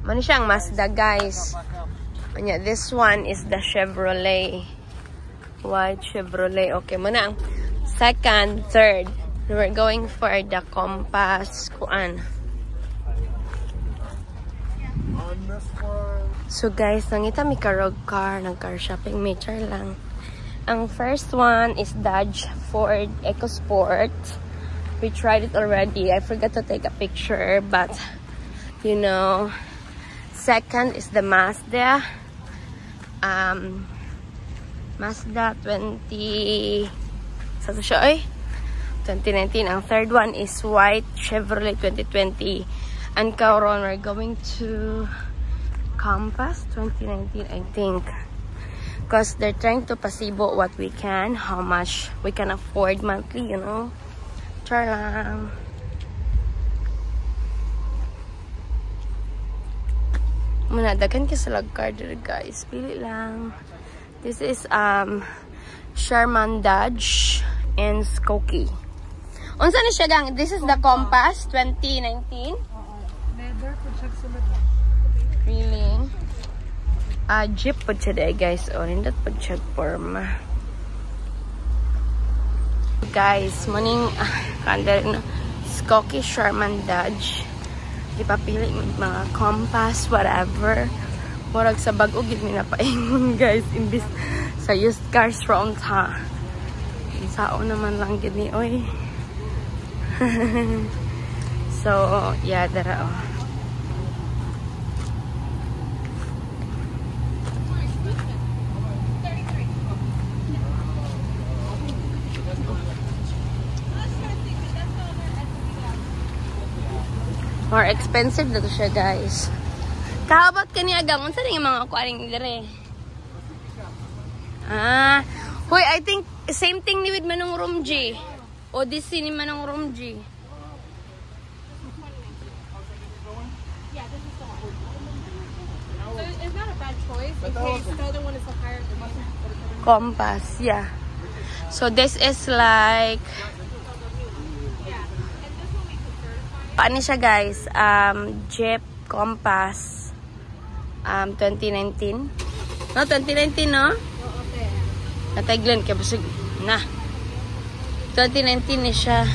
Mano siya ang Mazda, guys. Anya, this one is the Chevrolet. White Chevrolet. Okay, muna ang second, third. We're going for the Compass. Kuan. So guys, nangita mi karog car, nag-car shopping, may char lang. Ang first one is Dodge Ford EcoSport. We tried it already. I forgot to take a picture, but you know. Second is the Mazda. Mazda 2019. 2019. Ang third one is white Chevrolet 2020. And Kauron, we're going to Compass 2019, I think. Because they're trying to pasibo what we can, how much we can afford monthly, you know. Char lang. Muna, daghan ka sa lagcar dito, guys. Pili lang. This is Sherman Dodge and Skokie. Unsa ni siya gang? This is the Compass 2019. Leather po siya sulod. Really? Jeep po siya day, guys. O, nindot po siya form. Guys, muning kanda na Skokie Sherman Dodge. Ipapili mga Compass, whatever. Murag sa bag-o gid mi napaingon, guys, imbis sa used cars front ha. Sao naman lang gid ni oy. So, yeah, dara oh. More expensive na to siya, guys. Kahabat ka niya, gang. Unsa rin yung mga kuaring dire? Hoy, I think same thing ni with Manong Rumji. Odyssey ni Manong Rumji. Yeah, this is the one. So it's not a bad choice in case the other one is a higher. Compass, yeah. So this is like paano siya, guys? Jeep Compass 2019. No, 2019, no? Okay. Nataglan kaya busog na. 2019 ni siya.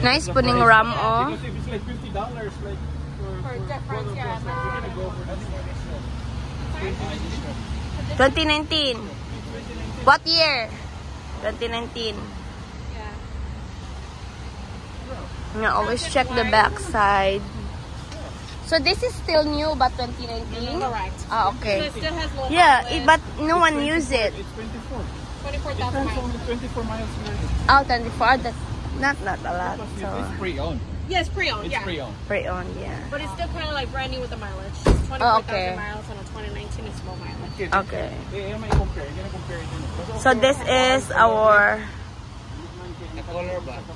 Nice po ning RAM, oh. Because if it's like $50, like For difference, yeah. we're gonna go for this one. 2019. What year? 2019. Yeah. Nga, always check the back side. So this is still new, but 2019? Correct. Ah, So okay. it still has low Yeah, mileage. but no one use it. It's 24. 24,000 It's miles. only 24 miles away. Oh, 24. That's not a lot. So It's pre-owned. Yes, pre-owned. It's Yeah. pre-owned. pre-owned, yeah. But it's still kind of like brand new with the mileage. 24,000 Oh, okay. miles on a 2019 is low mileage. Okay. You're gonna compare. You're gonna compare it. So this is our The color black.